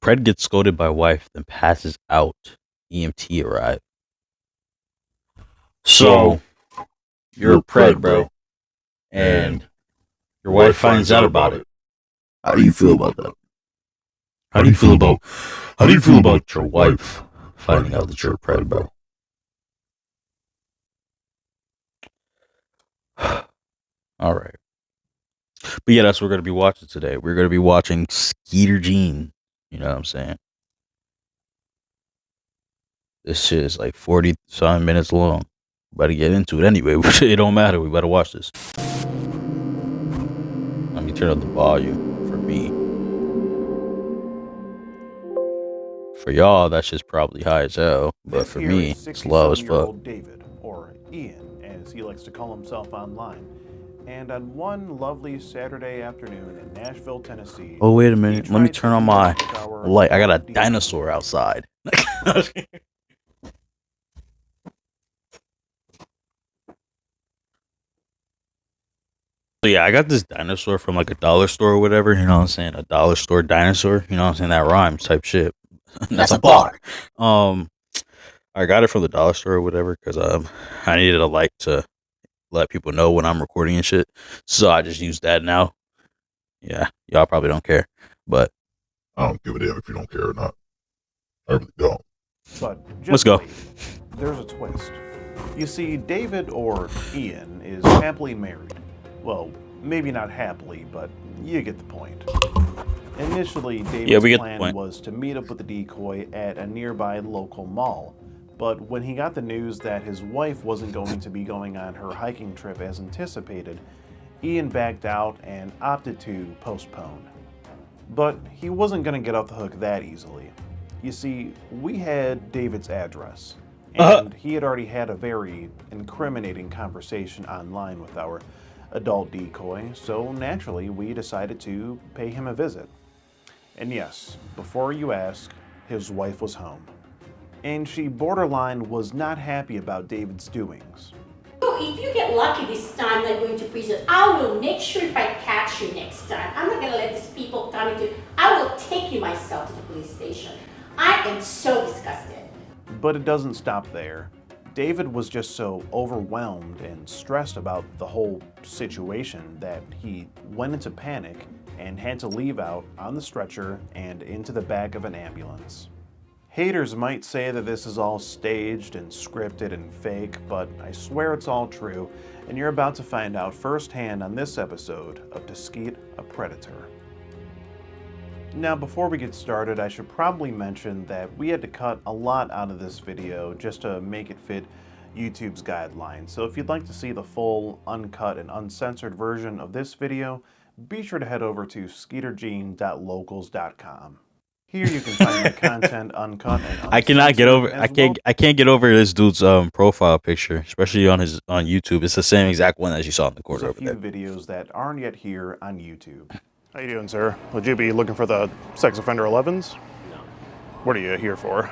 Pred gets scolded by wife, then passes out. EMT arrive. So you're a Pred, bro, and your wife finds out about it. How do you feel about that? How do you feel about your wife finding out that you're a Pred, bro? All right. But yeah, that's what we're going to be watching today. We're going to be watching Skeeter Jean. You know what I'm saying? This shit is like 40-some minutes long. About to get into it anyway. It don't matter. We better watch this. Let me turn up the volume for me. For y'all, that's just probably high as hell. But for me, it's low as fuck. David, or Ian, as he likes to call himself online. And on one lovely Saturday afternoon in Nashville, Tennessee. Oh, wait a minute. Let me turn on my light. I got a dinosaur outside. So yeah, I got this dinosaur from like a dollar store or whatever. You know what I'm saying? A dollar store dinosaur. You know what I'm saying? That rhymes type shit. That's a bar. I got it from the dollar store or whatever because I needed a light to let people know when I'm recording and shit. So I just use that now. Yeah, y'all probably don't care, but I don't give a damn if you don't care or not. I really don't. But let's go. There's a twist. You see, David, or Ian, is happily married. Well, maybe not happily, but you get the point. Initially, David's plan was to meet up with the decoy at a nearby local mall. But when he got the news that his wife wasn't going to be going on her hiking trip as anticipated, Ian backed out and opted to postpone. But he wasn't going to get off the hook that easily. You see, we had David's address, and he had already had a very incriminating conversation online with our adult decoy, so naturally we decided to pay him a visit. And yes, before you ask, his wife was home. And she borderline was not happy about David's doings. If you get lucky this time, like going to prison, I will make sure if I catch you next time. I'm not gonna let these people come into. I will take you myself to the police station. I am so disgusted. But it doesn't stop there. David was just so overwhelmed and stressed about the whole situation that he went into panic and had to leave out on the stretcher and into the back of an ambulance. Haters might say that this is all staged and scripted and fake, but I swear it's all true, and you're about to find out firsthand on this episode of To Skeet a Predator. Now, before we get started, I should probably mention that we had to cut a lot out of this video just to make it fit YouTube's guidelines. So if you'd like to see the full, uncut, and uncensored version of this video, be sure to head over to skeeterjean.locals.com. Here you can find my content uncut and I can't get over this dude's profile picture, especially on YouTube. It's the same exact one as you saw in the corner over there. There's a few videos that aren't yet here on YouTube. How you doing, sir? Would you be looking for the sex offender 11s? No. What are you here for?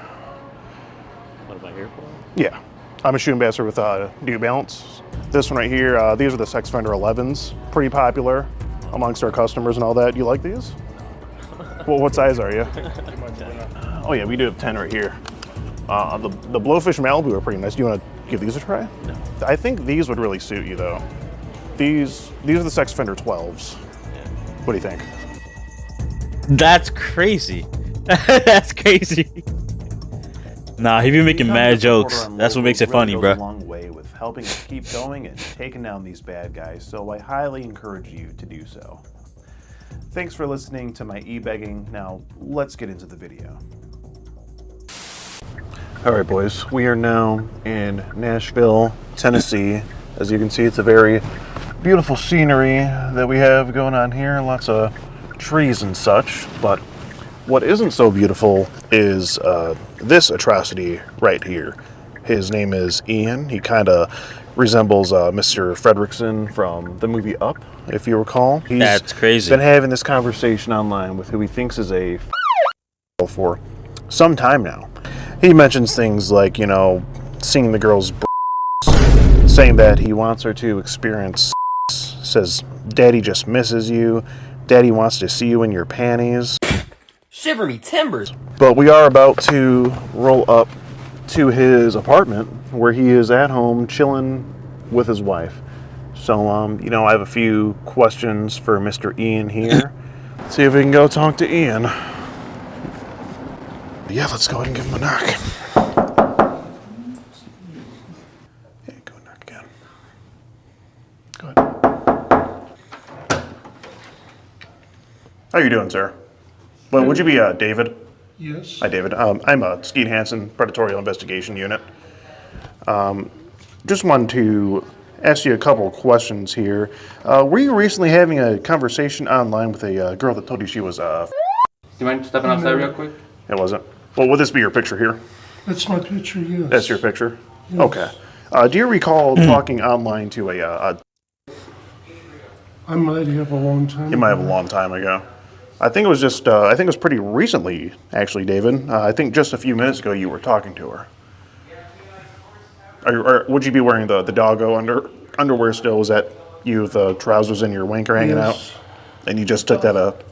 What am I here for? Yeah. I'm a shoe ambassador with New Balance. This one right here, these are the sex offender 11s. Pretty popular amongst our customers and all that. You like these? Well, what size are you? Oh yeah, we do have 10 right here. The Blowfish Malibu are pretty nice. Do you want to give these a try? No. I think these would really suit you though. These are the sex offender 12s. Yeah. What do you think? That's crazy. That's crazy. Nah, he be making mad jokes. That's what makes it funny, bro. A long way with helping us keep going and taking down these bad guys, so I highly encourage you to do so. Thanks for listening to my e-begging. Now, let's get into the video. All right, boys, we are now in Nashville, Tennessee. As you can see, it's a very beautiful scenery that we have going on here. Lots of trees and such, but what isn't so beautiful is this atrocity right here. His name is Ian. He kind of resembles Mr. Fredrickson from the movie Up, if you recall. That's crazy. He's been having this conversation online with who he thinks is a for some time now. He mentions things like, you know, seeing the girl's saying that he wants her to experience says, Daddy just misses you. Daddy wants to see you in your panties. Shiver me timbers. But we are about to roll up to his apartment where he is at home chilling with his wife. So, I have a few questions for Mr. Ian here. See if we can go talk to Ian. Yeah, let's go ahead and give him a knock. Yeah, go knock again. Go ahead. How you doing, sir? Well, would you be David? Yes. Hi, David. I'm a Skeet Hansen Predatorial Investigation Unit. Just wanted to ask you a couple of questions here. Were you recently having a conversation online with a girl that told you she was Do you mind stepping outside real quick? It wasn't. Well, would this be your picture here? That's my picture, yes. That's your picture? Yes. Okay. Do you recall talking online to a I might have a long time you might have a long time ago. I think it was just, I think it was pretty recently, actually, David. I think just a few minutes ago you were talking to her. Or would you be wearing the doggo underwear still? Was that you with the trousers and your wanker hanging out? Yes. And you just took that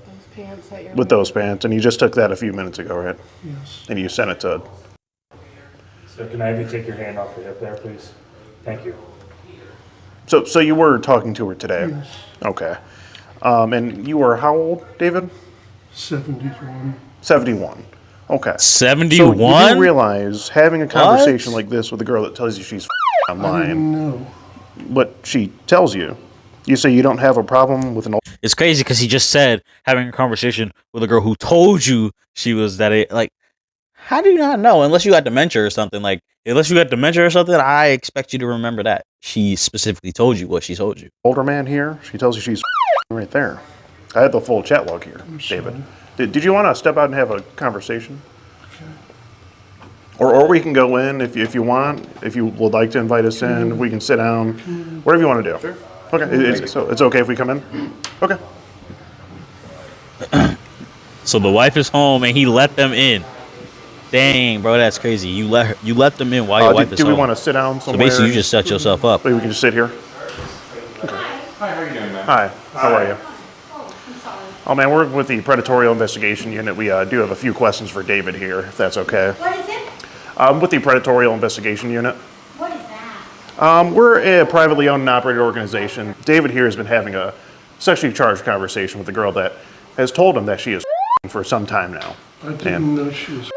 with those pants, and you just took that a few minutes ago, right? Yes. And you sent it to. So can I have you take your hand off the hip there, please? Thank you. So you were talking to her today? Yes. Okay. And you were how old, David? 71. 71. Okay. 71? So you do realize having a conversation like this with a girl that tells you she's I online, didn't know. what she tells you, you say you don't have a problem with an old. It's crazy because he just said having a conversation with a girl who told you she was like, how do you not know? Unless you got dementia or something. Like, unless you got dementia or something, I expect you to remember that. She specifically told you what she told you. Older man here, she tells you she's right there. I had the full chat log here, David. Did you want to step out and have a conversation? Or we can go in if you want. If you would like to invite us in, we can sit down. Whatever you want to do. Sure. Okay. So it's okay if we come in? Okay. So the wife is home and he let them in. Dang, bro, that's crazy. You let them in while your wife is home. Do we want to sit down So somewhere? basically, you just set yourself up. Maybe we can just sit here. Hi, how are you doing, man? Hi. How are you? Oh, I'm sorry. Oh man, we're with the Predatorial Investigation Unit. We do have a few questions for David here, if that's okay. What is it? With the Predatorial Investigation Unit. What is that? We're a privately owned and operated organization. David here has been having a sexually charged conversation with a girl that has told him that she is for some time now. I didn't know she was.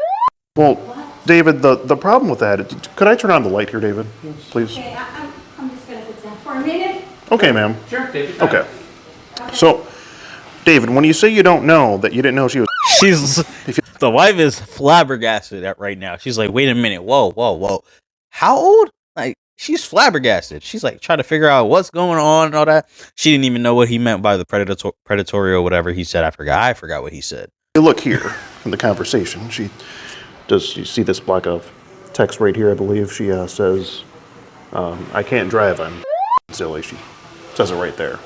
Well, David, the problem with that, could I turn on the light here, David? Please. Okay, I'm just gonna sit down for a minute. Okay, ma'am. Sure, take your time. Okay. So, David, when you say you don't know that you didn't know she was. She's the wife is flabbergasted at right now. She's like, wait a minute, whoa. How old? Like, she's flabbergasted. She's like trying to figure out what's going on and all that. She didn't even know what he meant by the predatory or whatever he said. I forgot what he said. You look here in the conversation. You see this block of text right here, I believe. She says, I can't drive, I'm silly. She says it right there.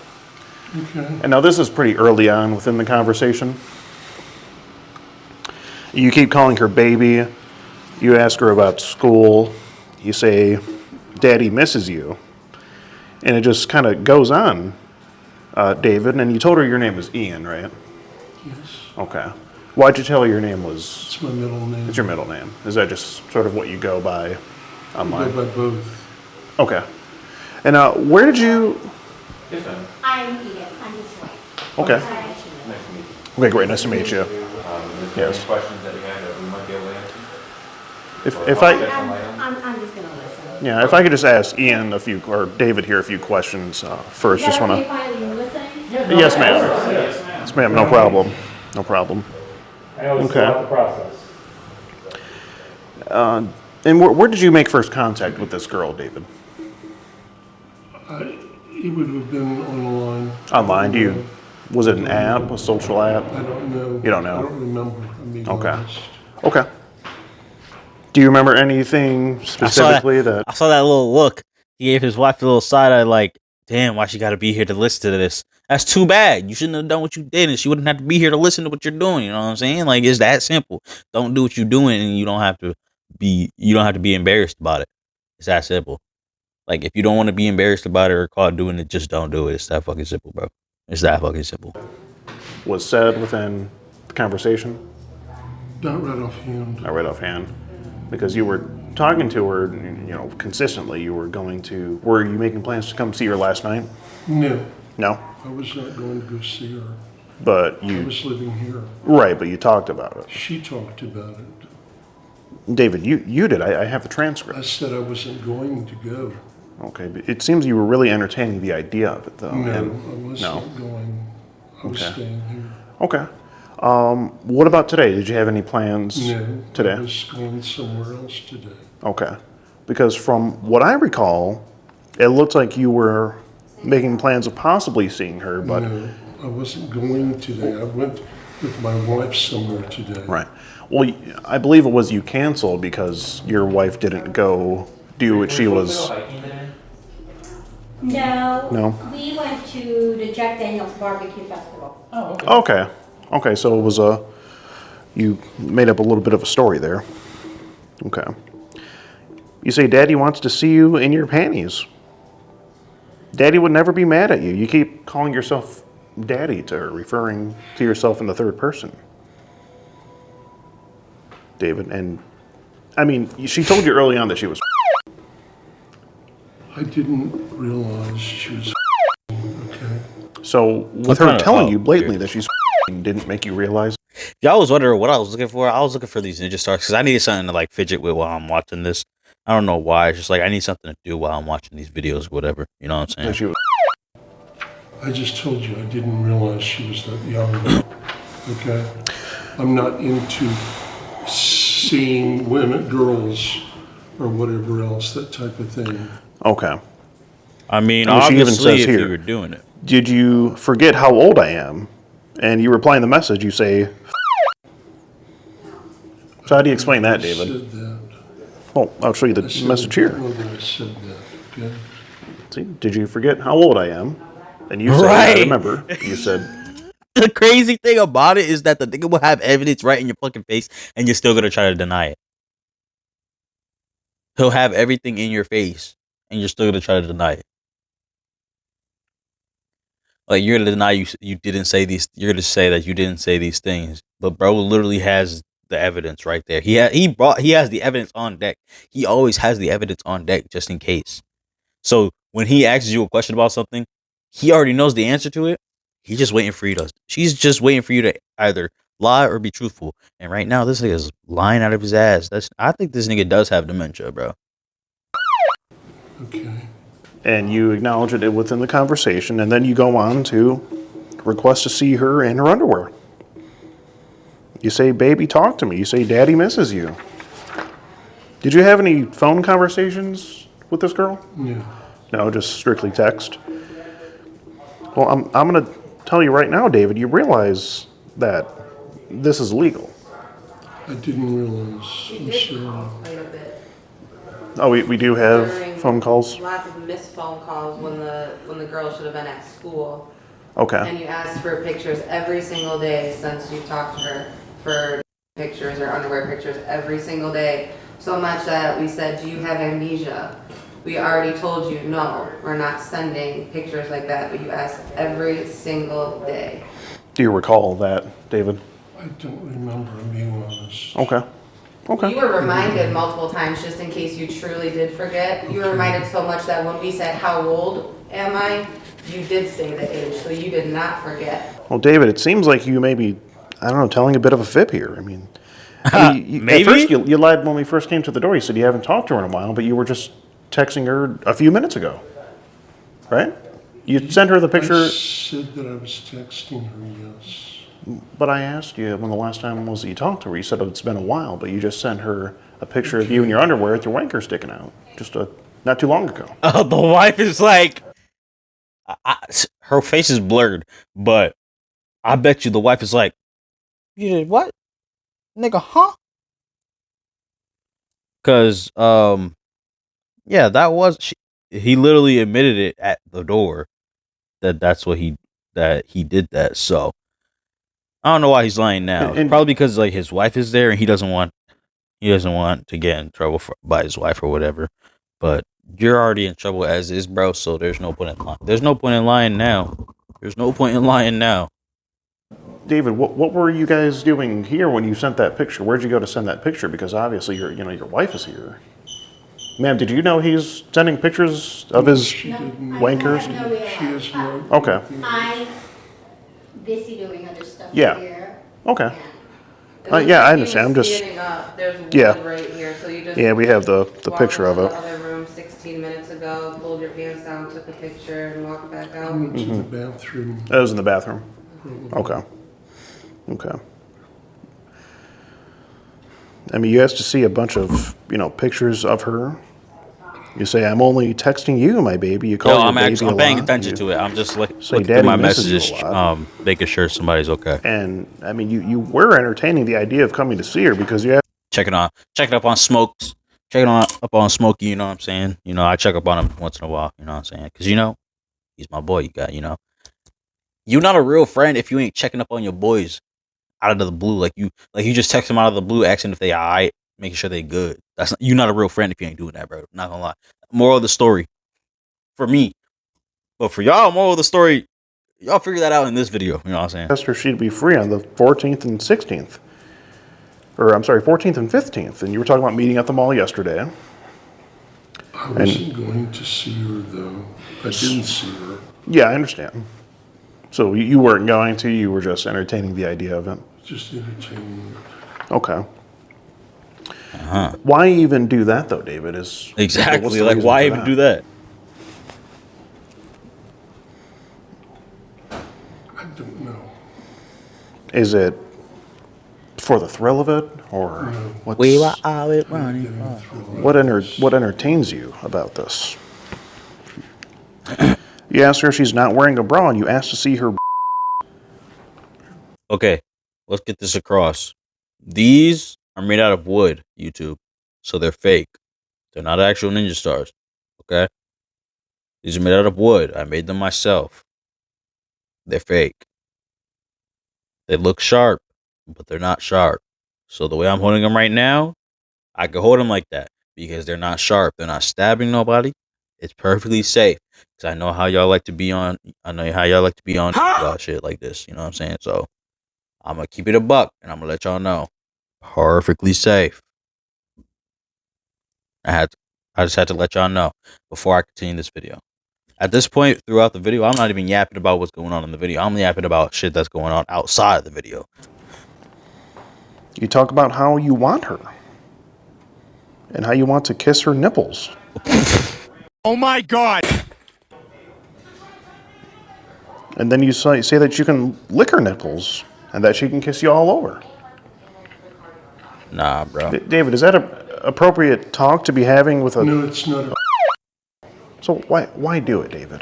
Okay. And now this is pretty early on within the conversation. You keep calling her baby. You ask her about school. You say, Daddy misses you. And it just kind of goes on, David. And you told her your name was Ian, right? Yes. Okay. Why'd you tell her your name was... It's my middle name. It's your middle name. Is that just sort of what you go by I online? go by both. Okay. And where did you... Yes, ma'am. I'm Edith. I'm his wife. Okay. Nice to meet you. Okay, great. Nice to meet you. Is there Yes. any questions that you have that we might be able to answer? If I... I'm just gonna listen. Yeah, if I could just ask Ian or David here a few questions first. Just want to... listening? Yes, ma'am. Yes, ma'am. No problem. No problem. I know it's Okay. throughout the process. And where did you make first contact with this girl, David? It would have been online. Online? Was it an app, a social app? I don't know. You don't know? I don't remember. I'm being Okay. honest. Okay. Do you remember anything specifically that... I saw that little look. He gave his wife a little side eye, like, damn, why she got to be here to listen to this? That's too bad. You shouldn't have done what you did, and she wouldn't have to be here to listen to what you're doing. You know what I'm saying? Like, it's that simple. Don't do what you're doing, and you don't have to be embarrassed about it. It's that simple. Like, if you don't want to be embarrassed about it or caught doing it, just don't do it. It's that fucking simple, bro. It's that fucking simple. was said within the conversation? Not right offhand. Not right offhand. Because you were talking to her, consistently. You were were you making plans to come see her last night? No, No? I was not going to go see her. But I was living here. right, but you talked about it. She talked about it. David, you did. I have the I transcript. said I wasn't going to go. Okay, but it seems you were really entertaining the idea of it, though. No, and- I wasn't no? going. I was Okay. staying here. Okay. What about today? Did you have any plans No, today? I was going somewhere else today. Okay. Because from what I recall, it looked like you were making plans of possibly seeing her, but No, I wasn't going today. I went with my wife somewhere today. right. Well, I believe it was you canceled because your wife didn't go do what she was. No. No? We went to the Jack Daniels Barbecue Festival. Oh, okay. Okay. Okay, so it was you made up a little bit of a story there. Okay. You say Daddy wants to see you in your panties. Daddy would never be mad at you. You keep calling yourself Daddy to her, referring to yourself in the third person. David, and I mean, she told you early on that she was. I didn't realize she was okay. So with What her kind of- telling oh, you blatantly weird. that she's didn't make you realize. Yeah, I was wondering what I was looking for. I was looking for these ninja stars because I needed something to like fidget with while I'm watching this. I don't know why. It's just like I need something to do while I'm watching these videos, whatever. You know what I'm That saying? she was. I just told you I didn't realize she was that young. Okay? I'm not into seeing women, girls, or whatever else, that type of thing. Okay. I mean, I mean, she even obviously, says if here- you were doing it, Did you forget how old I am? And you reply in the message, you say. So how do you explain that, I David? said that. Well, I'll show you the I said message I here. don't know that I said that, okay? See, did you forget how old I am? And you said, I Right. remember. You said, the crazy thing about it is that the nigga will have evidence right in your fucking face, and you're still gonna try to deny it. He'll have everything in your face, and you're still gonna try to deny it. Like you're gonna deny you didn't say these. You're gonna say that you didn't say these things, but bro literally has the evidence right there. He has the evidence on deck. He always has the evidence on deck just in case. So when he asks you a question about something, he already knows the answer to it. He's just waiting for you to. She's just waiting for you to either lie or be truthful. And right now, this nigga is lying out of his ass. I think this nigga does have dementia, bro. Okay. and you acknowledge it within the conversation, and then you go on to request to see her in her underwear. You say, baby, talk to me. You say, daddy misses you. Did you have any phone conversations with this girl? No. No, just strictly text. Well, I'm going to tell you right now, David, you realize that this is legal. I didn't realize. I'm sorry. Quite a bit. Oh, we do have During phone calls? Lots of missed phone calls when the girl should have been at school. Okay. And you asked for pictures every single day since you talked to her for pictures or underwear pictures every single day. So much that we said, do you have amnesia? We already told you, no, we're not sending pictures like that, but you asked every single day. Do you recall that, David? I don't remember, I'm being honest. Okay. Okay. You were reminded multiple times, just in case you truly did forget. You were reminded so much that when we said, how old am I? You did say the age, so you did not forget. Well, David, it seems like you may be, I don't know, telling a bit of a fib here. I mean, Maybe? At first you lied when we first came to the door. You said you haven't talked to her in a while, but you were just texting her a few minutes ago, right? You sent her the I picture, said that I was texting her, yes. but I asked you when the last time was that you talked to her. You said it's been a while, but you just sent her a picture of you in your underwear with your wanker sticking out, just not too long ago. The wife is like, her face is blurred, but I bet you the wife is like, you did what, nigga? Huh? Because yeah, that was he literally admitted it at the door that's what he did that. So I don't know why he's lying now. And- Probably because like his wife is there and he doesn't want to get in trouble by his wife or whatever. But you're already in trouble as is, bro. So there's no point in lying. There's no point in lying now. There's no point in lying now. David, what were you guys doing here when you sent that picture? Where'd you go to send that picture? Because obviously your wife is here. Ma'am, did you know he's sending pictures of his wankers? She has no. Okay. I'm busy doing other stuff Yeah. here. Okay. It looks yeah, like I he understand. I'm was just- standing up. There's wood Yeah. right here, so you just Yeah, we have the walked picture of into it. the other room 16 minutes ago, pulled your pants down, took a picture, and walked back out. I went to the bathroom. That was in the bathroom. Okay. Okay. I mean, you asked to see a bunch of, pictures of her. You say, I'm only texting you, my baby. You call Yo, your I'm baby actually a I'm paying lot. attention You to it. I'm just say looking through daddy my misses you messages, a lot. making sure somebody's okay. And, I mean, you were entertaining the idea of coming to see her because you have Checking up on Smokes, up on Smokey. You know what I'm saying? I check up on him once in a while. You know what I'm saying? Because he's my boy. You're not a real friend if you ain't checking up on your boys out of the blue. Like you just text them out of the blue, asking if they alright, making sure they good. You're not a real friend if you ain't doing that, bro. Not gonna lie. Moral of the story, for me, but for y'all, moral of the story, y'all figure that out in this video. You know what I'm saying? asked her she'd be free on the 14th and 16th. Or, I'm sorry, 14th and 15th. And you were talking about meeting at the mall yesterday. I wasn't going to see her, though. I didn't see her. Yeah, I understand. So you weren't going to, you were just entertaining the idea of it. Just entertaining her. Okay. Why even do that, though, David? What's Exactly. the Like, reason why for even do that? I don't know. Is it for the thrill of it, or what's, always running. what entertains you about this? You asked her if she's not wearing a bra, and you asked to see her. Okay, let's get this across. These are made out of wood, YouTube, so they're fake. They're not actual ninja stars. Okay, these are made out of wood. I made them myself. They're fake. They look sharp, but they're not sharp. So the way I'm holding them right now, I can hold them like that because they're not sharp. They're not stabbing nobody. It's perfectly safe. Because I know how y'all like to be on. I know how y'all like to be on about shit like this. You know what I'm saying? So I'm gonna keep it a buck, and I'm gonna let y'all know. Perfectly safe. I just had to let y'all know before I continue this video. At this point throughout the video, I'm not even yapping about what's going on in the video. I'm yapping about shit that's going on outside of the video. You talk about how you want her, and how you want to kiss her nipples. Oh my God! And then you say that you can lick her nipples, and that she can kiss you all over. Nah, bro. David, is that a appropriate talk to be having with a... No, it's not. So why do it, David?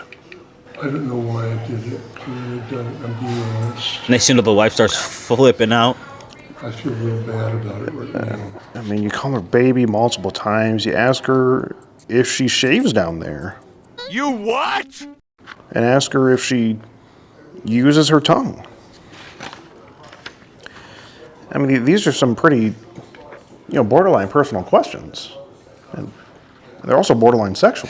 I don't know why I did it. I really don't. I'm being honest. Next thing you know, the wife starts flipping out. I feel real bad about it right now. I mean, you call her baby multiple times. You ask her if she shaves down there. You what? And ask her if she uses her tongue. I mean, these are some pretty, borderline personal questions. And they're also borderline sexual.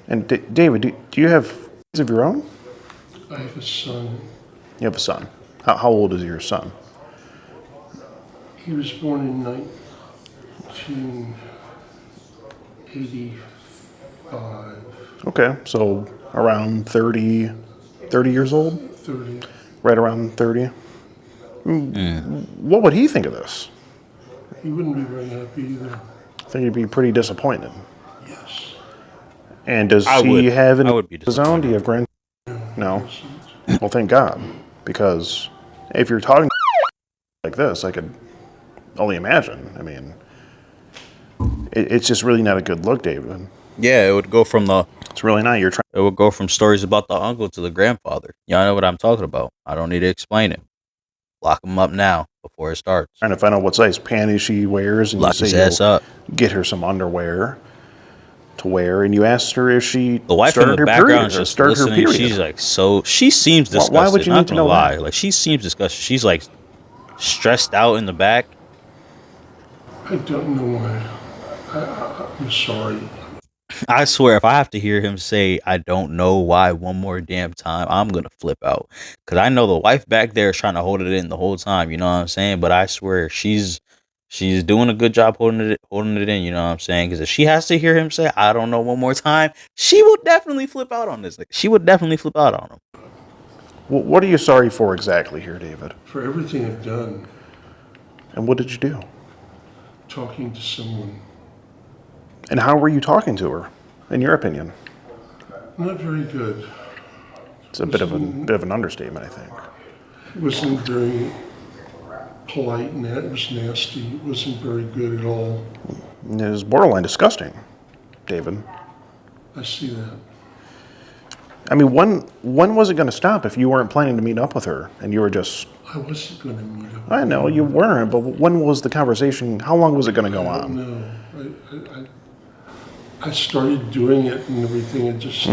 And David, do you have kids of your own? I have a son. You have a son. How old is your son? He was born in 1985. Okay, so around 30 years old? 30. Right around 30? What would he think of this? He wouldn't be very happy either. I think he'd be pretty disappointed. Yes. And does I he would. have any I would be of his own? Do you have grand? No. Well, thank God, because if you're talking like this, I could only imagine. I mean, it's just really not a good look, David. Yeah, it would go from It's really not. it would go from stories about the uncle to the grandfather. Y'all know what I'm talking about. I don't need to explain it. Lock him up now before it starts. Trying to find out what size panties she wears, and Lock you his say ass up. get her some underwear to wear, and you asked her if she The wife in started the her background period, is or just started her listening. period. She's like, she seems Why- disgusted. why would you not need to gonna know lie. that? Like, she seems disgusted. She's like stressed out in the back. I don't know why. I'm sorry. I swear, if I have to hear him say "I don't know why" one more damn time, I'm gonna flip out. Cause I know the wife back there is trying to hold it in the whole time. You know what I'm saying? But I swear, she's doing a good job holding it in. You know what I'm saying? Because if she has to hear him say "I don't know" one more time, she will definitely flip out on this. Like, she would definitely flip out on him. What are you sorry for exactly here, David? For everything I've done, And what did you do? talking to someone. And how were you talking to her, in your opinion? Not very good. It's a bit of an understatement, I think. It wasn't very polite and it was nasty. It wasn't very good at all. It was borderline disgusting, David. I see that. I mean, when was it going to stop if you weren't planning to meet up with her and you were just... I wasn't going to meet up. I know, you weren't, but when was the conversation, how long was it going to go on? No, I started doing it and everything and just...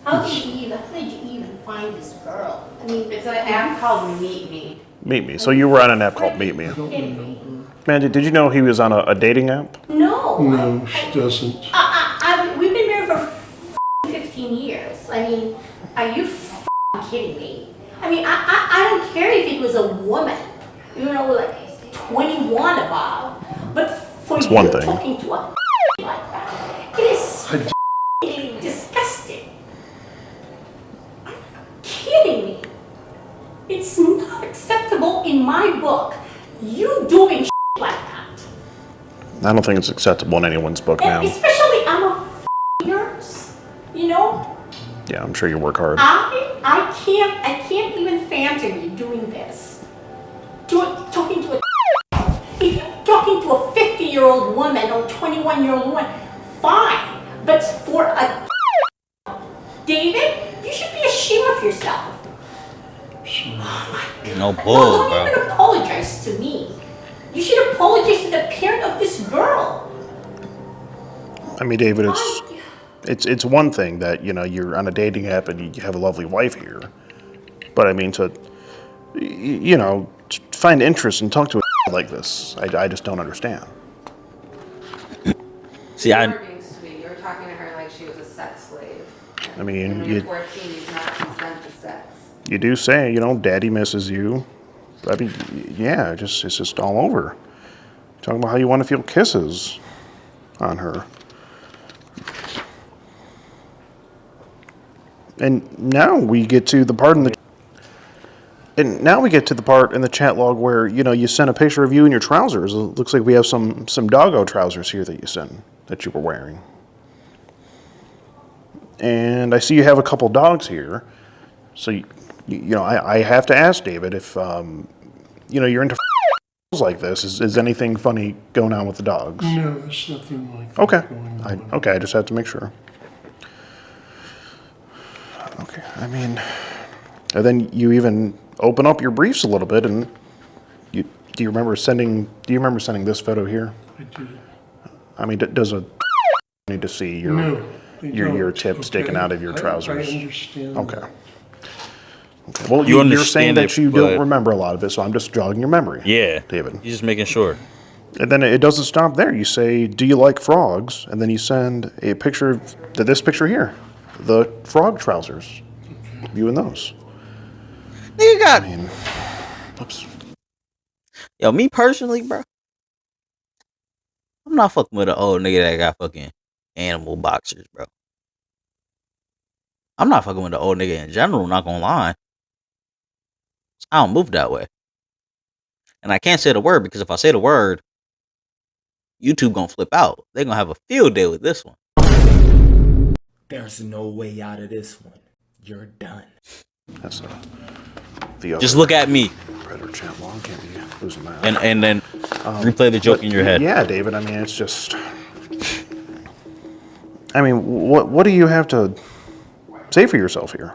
How did you even find this girl? I mean, It's an app called Meet Me. Meet Me. So you were on an app called Meet Me. I don't remember. Mandy, did you know he was on a dating app? no. No, she doesn't. We've been married for 15 years. I mean, are you kidding me? I mean, I don't care if it was a woman, you know, like 21 above, but for It's you one thing. talking to a like that, it is disgusting. Are you kidding me? It's not acceptable in my book. You doing like that. I don't think it's acceptable in anyone's book now. And especially I'm a nurse, you know? Yeah, I'm sure you work hard. I can't even fathom you doing this. Talking to a if you're talking to a 50-year-old woman or 21-year-old woman, fine. But for a David, you should be ashamed of yourself. No No, bull, don't bro. even apologize to me. You should apologize to the parent of this girl. I mean, David, I- it's one thing that, you know, you're on a dating app and you have a lovely wife here. But I mean, to, you know, to find interest and talk to a like this, I just don't understand. See, You I were being sweet. You were talking to her like she was a sex slave. I mean, And when you're 14, you cannot consent to sex. you do say, you know, daddy misses you. I mean, yeah, it's just all over. Talking about how you want to feel kisses on her. And now we get to the part in the chat log where, you know, you sent a picture of you in your trousers. It looks like we have some doggo trousers here that you sent, that you were wearing. And I see you have a couple dogs here. So, you know, I have to ask David if, you know, you're into like this. Is anything funny going on with the dogs? No, there's nothing like that Okay. going on. Okay, I just had to make sure. Okay, I mean, and then you even open up your briefs a little bit, and do you remember sending this photo here? I did. I mean, does a need to see your No, they your don't. tip sticking out of your trousers? I understand. Okay. Okay. Well, You you're saying understand that it, you don't but- remember a lot of it, so I'm just jogging your memory. yeah, David. He's just making sure. And then it doesn't stop there. You say, "Do you like frogs?" And then you send a picture of this picture here, the frog trousers. You in those? Nigga got I mean, oops. yo. Me personally, bro, I'm not fucking with an old nigga that got fucking animal boxers, bro. I'm not fucking with the old nigga in general. Not gonna lie, I don't move that way, and I can't say the word because if I say the word, YouTube gonna flip out. They gonna have a field day with this one. There's no way out of this one. You're done. That's the other Just look at me Predator chat log. Can't be losing that. and then replay the joke in your head. Yeah, David. I mean, it's just. I mean, what do you have to say for yourself here?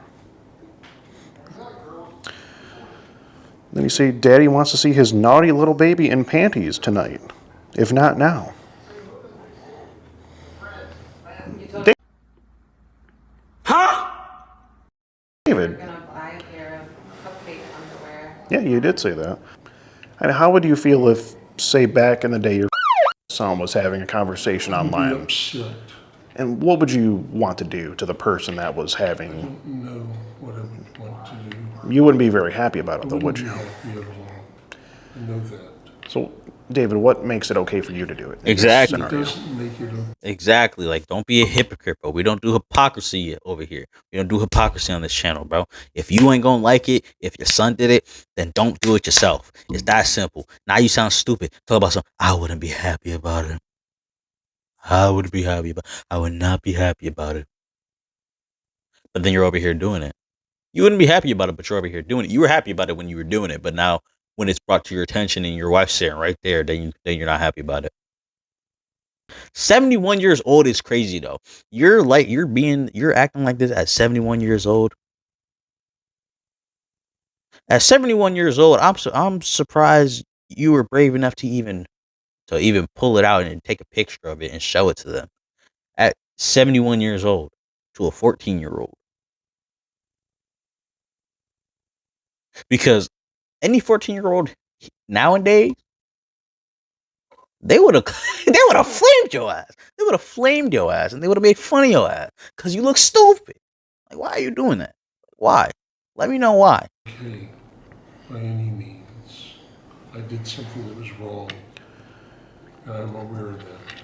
Then you say, "Daddy wants to see his naughty little baby in panties tonight, if not now." You told David. me you were gonna buy a pair of cupcake underwear. Yeah, you did say that. And how would you feel if, say, back in the day, your son was having a conversation I'd be online. upset. And what would you want to do to the person that was I having? don't know what I would want to do. You wouldn't be very happy about it, I though, would wouldn't you? be happy at all. I know that. So, David, what makes it okay for you to do it? in this Exactly. It scenario? doesn't make it okay. Exactly. Like, don't be a hypocrite, bro. We don't do hypocrisy over here. We don't do hypocrisy on this channel, bro. If you ain't gonna like it, if your son did it, then don't do it yourself. It's that simple. Now you sound stupid. Talk about something. I wouldn't be happy about it. I would be happy about. I would not be happy about it. But then you're over here doing it. You wouldn't be happy about it, but you're over here doing it. You were happy about it when you were doing it, but now when it's brought to your attention and your wife's sitting right there, then you're not happy about it. 71 years old is crazy though. You're acting like this at 71 years old. At 71 years old, I'm surprised you were brave enough to even pull it out and take a picture of it and show it to them. At 71 years old to a 14-year-old. Because any 14-year-old nowadays, they would have flamed your ass. They would have flamed your ass and they would have made fun of your ass because you look stupid. Like, why are you doing that? Why? Let me know why. Okay, by any means. I did something that was wrong, and I'm aware of that.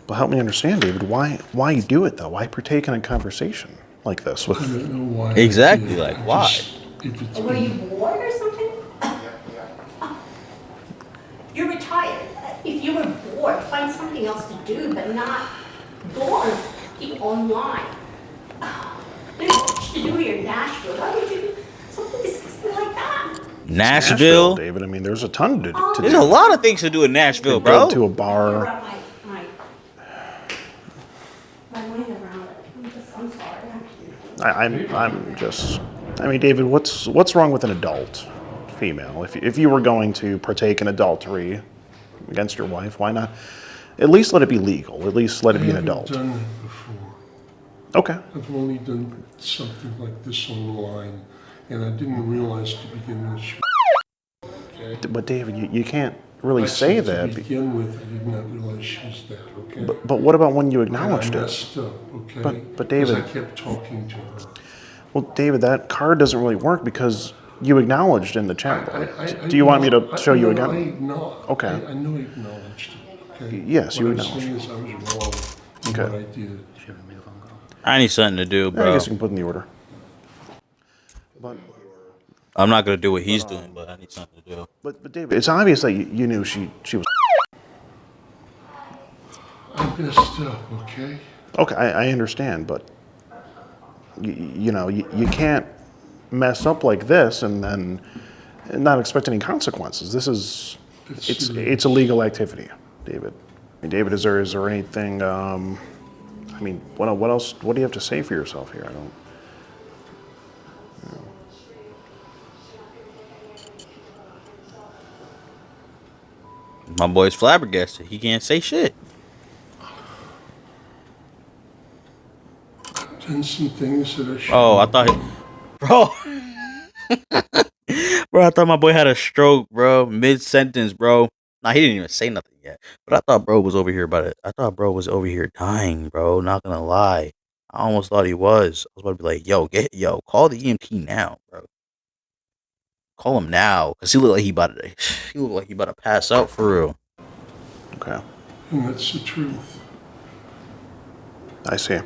Well, help me understand, David. Why you do it though? Why partake in a conversation like this? I don't know why. Exactly, I did. like, I why? just- if it's Were you been- bored or something? You're retired. If you were bored, find something else to do, but not go on keep online. There's much to do here in Nashville. Why would you do something disgusting like that? Nashville. David. I mean, there's a ton to There's do. a lot of things to do in Nashville, Go bro. to a Wrap bar. my mind around it. I'm sorry. I'm just. I mean, David, what's wrong with an adult female? If you were going to partake in adultery against your wife, why not? At least let it be legal. At least let it be an adult. I haven't done that before. Okay. I've only done something like this online, and I didn't realize to begin with. Okay? But David, you can't really I say said that. To begin with, I did not realize she was that, okay? But what about when you And acknowledged I it? messed up, okay? But Because David- I kept talking to her. Well, David, that card doesn't really work because you acknowledged in the chat. Do you want me to show you No, I again? acknowledged. Okay. I know I acknowledged it, okay? Yes, you What I'm acknowledged. saying is I was wrong in Okay. what I did. I need something to do, I bro. guess you can put in the order. But I'm not gonna do what he's doing, but I need something to do. but David, it's obvious that you knew she was. I messed up, okay? Okay, I understand, but you can't mess up like this and then not expect any consequences. This is it's a legal activity, David. I mean, David, is there anything? I mean, what else? What do you have to say for yourself here? I don't. My boy's flabbergasted. He can't say shit. I've done some things that I should. Oh, I thought, bro, bro, I thought my boy had a stroke, bro, mid sentence, bro. Nah, he didn't even say nothing yet. But I thought bro was over here about it. I thought bro was over here dying, bro. Not gonna lie, I almost thought he was. I was about to be like, yo, call the EMT now, bro. Call him now, cause he looked like he about to pass out for real. Okay, And that's the truth. I see.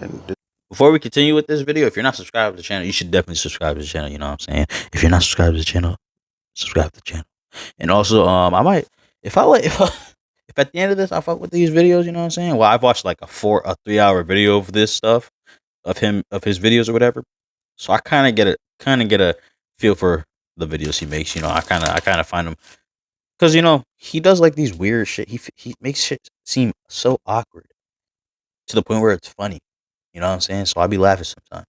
And Before we continue with this video, if you're not subscribed to the channel, you should definitely subscribe to the channel. You know what I'm saying? If you're not subscribed to the channel, subscribe to the channel. And also, I might if at the end of this I fuck with these videos, you know what I'm saying? Well, I've watched like a 3-hour video of this stuff of his videos or whatever. So I kind of get a feel for the videos he makes. You know, I kind of find him because he does like these weird shit. He makes shit seem so awkward to the point where it's funny. You know what I'm saying? So I'll be laughing sometimes.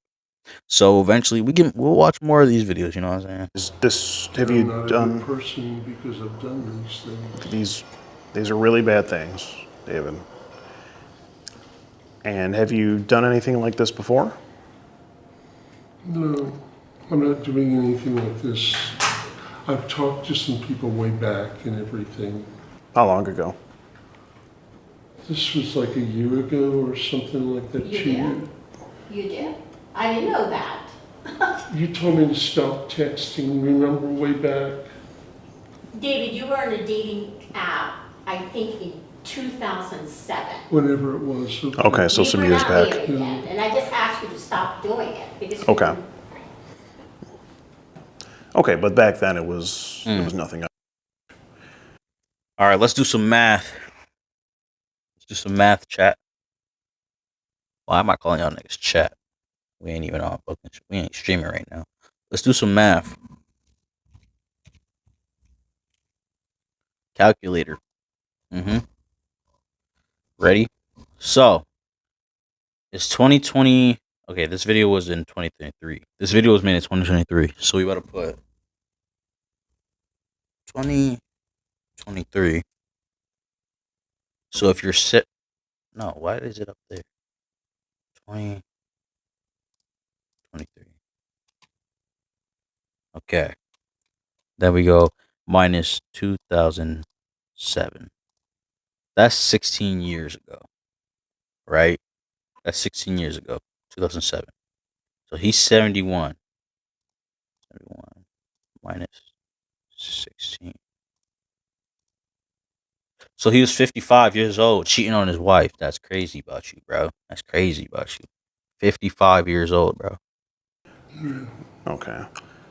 So eventually we'll watch more of these videos. You know what I'm saying? have I'm you not a done good person because I've done these things. these are really bad things, David. And have you done anything like this before? No, I'm not doing anything like this. I've talked to some people way back and everything. How long ago? This was like a year ago or something like that. You did? You did? I didn't know that. You told me to stop texting, remember, way back? David, you were on a dating app, I think in 2007. Whenever it was. Okay, so some years back. And I just asked you to stop doing it because Okay. Okay, but back then it was nothing. All right, let's do some math. Let's do some math, chat. Why am I calling y'all niggas chat? We ain't even on fucking. We ain't streaming right now. Let's do some math. Calculator. Ready? So, it's 2020. Okay, this video was in 2023. This video was made in 2023. So we gotta put 2023. So if you're no, why is it up there? 2023. Okay. Then we go minus 2007. That's 16 years ago, right? That's 16 years ago, 2007. So he's 71. 71 minus 16. So he was 55 years old, cheating on his wife. That's crazy about you, bro. That's crazy about you. 55 years old, bro. Okay.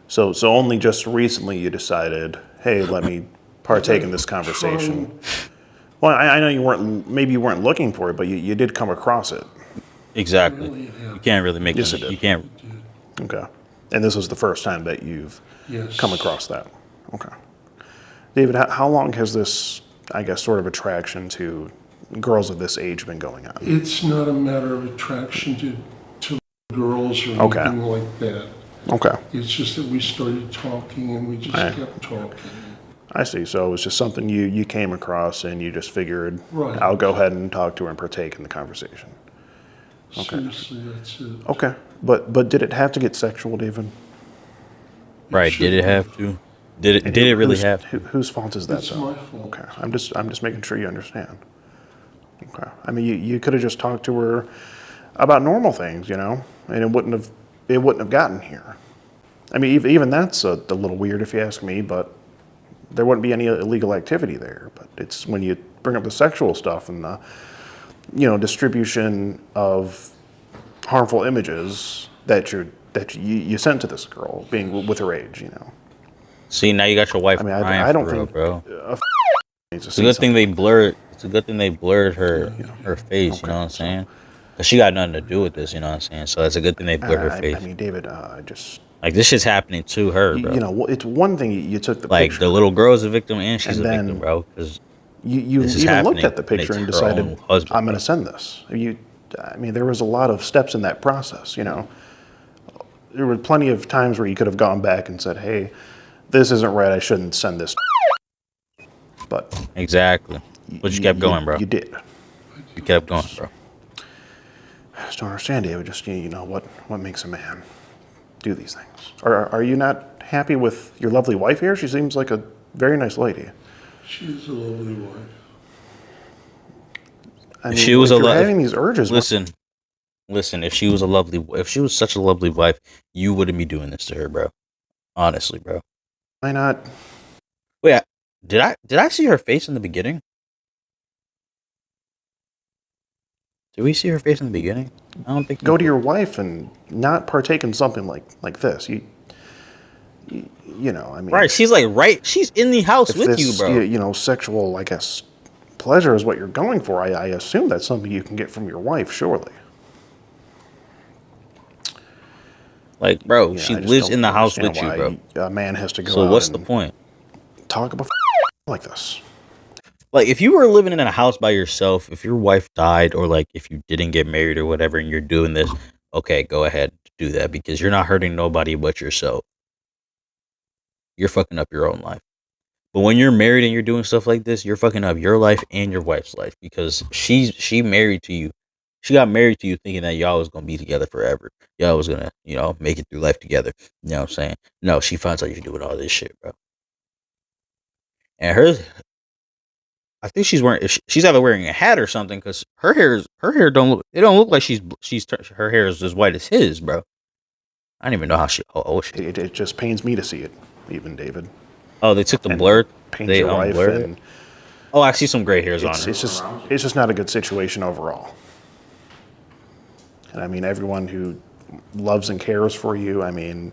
So only just recently you decided, hey, let me partake in this conversation. Well, I know you weren't looking for it, but you did come across it. Exactly. You can't really make Yes, it. it did. You can't. Okay. And this was the first time that you've Yes. come across that. Okay. David, how long has this, I guess, sort of attraction to girls of this age been going on? It's not a matter of attraction to girls or Okay. anything like that. Okay. It's just that we started talking and we just Right. kept talking. I see. So it was just something you came across and you just figured, Right. I'll go ahead and talk to her and partake in the conversation. Okay. Seriously, that's it. Okay. But did it have to get sexual, David? Right? Did it have to? Did it really have to? Whose fault is that, It's though? my fault. Okay. I'm just making sure you understand. Okay. I mean, you could have just talked to her about normal things, and it wouldn't have gotten here. I mean, even that's a little weird if you ask me, but there wouldn't be any illegal activity there. But it's when you bring up the sexual stuff and the, distribution of harmful images that you sent to this girl, being with her age, See, now you got your wife. I mean, crying I don't for real, think bro. needs to It's see a good thing something. they blurred. It's a good thing they blurred her face. You know what I'm saying? Cause she got nothing to do with this. You know what I'm saying? So it's a good thing they blurred her face. I mean, David, Like this shit's happening to her, bro. it's one thing you took the Like picture. the little girl's a victim and she's And a then victim, bro. Because You this is even looked happening, at the picture and and it's her decided, own husband, I'm going bro. to send this. I mean, there was a lot of steps in that process, There were plenty of times where you could have gone back and said, hey, this isn't right, I shouldn't send this. But Exactly. But you kept going, bro. You did. You kept going, bro. I just don't understand, David. Just, what makes a man do these things? Are you not happy with your lovely wife here? She seems like a very nice lady. She's a lovely wife. I mean, If she was if you're having these urges. Listen. If she was such a lovely wife, you wouldn't be doing this to her, bro. Honestly, bro. Why not? Wait, did I see her face in the beginning? Did we see her face in the beginning? I don't think. Go to your wife and not partake in something like this. I mean. Right, she's she's in the house If with this, you, bro. Sexual, I guess, pleasure is what you're going for. I assume that's something you can get from your wife, surely. Like, bro, Yeah, she I just lives don't in the house with understand you, bro. why a man has to go So out what's the and point? talk about like this. Like, if you were living in a house by yourself, if your wife died, or like if you didn't get married or whatever, and you're doing this, okay, go ahead, do that, because you're not hurting nobody but yourself. You're fucking up your own life. But when you're married and you're doing stuff like this, you're fucking up your life and your wife's life, because she married to you. She got married to you thinking that y'all was gonna be together forever. Y'all was gonna, make it through life together. You know what I'm saying? No, she finds out you're doing all this shit, bro. and hers, I think she's wearing. She's either wearing a hat or something because her hair don't look. It don't look like her hair is as white as his, bro. I don't even know how old she. It just pains me to see it, even David. Oh, they took the And blurred. pains They your wife, blurred it. and Oh, I see some gray hairs on her. it's just not a good situation overall. And I mean, everyone who loves and cares for you, I mean,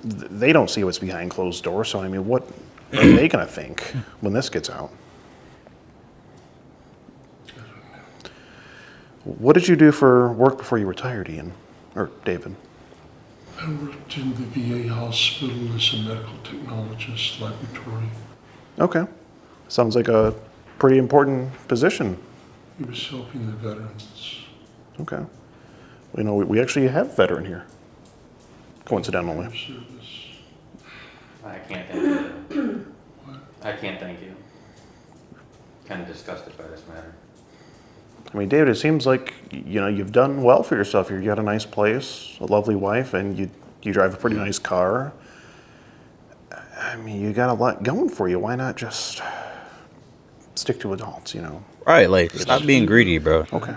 they don't see what's behind closed doors. So I mean, what are they gonna think when this gets out? What did you do for work before you retired, Ian? Or David? I worked in the VA hospital as a medical technologist laboratory. Okay. Sounds like a pretty important position. He was helping the veterans. Okay. You know, we actually have a veteran here, coincidentally. Service. I can't thank you. I can't thank you. Kind of disgusted by this matter. I mean, David, it seems like, you know, you've done well for yourself here. You got a nice place, a lovely wife, and you drive a pretty nice car. I mean, you got a lot going for you. Why not just stick to adults, you know? Right, like stop being greedy, bro. Okay.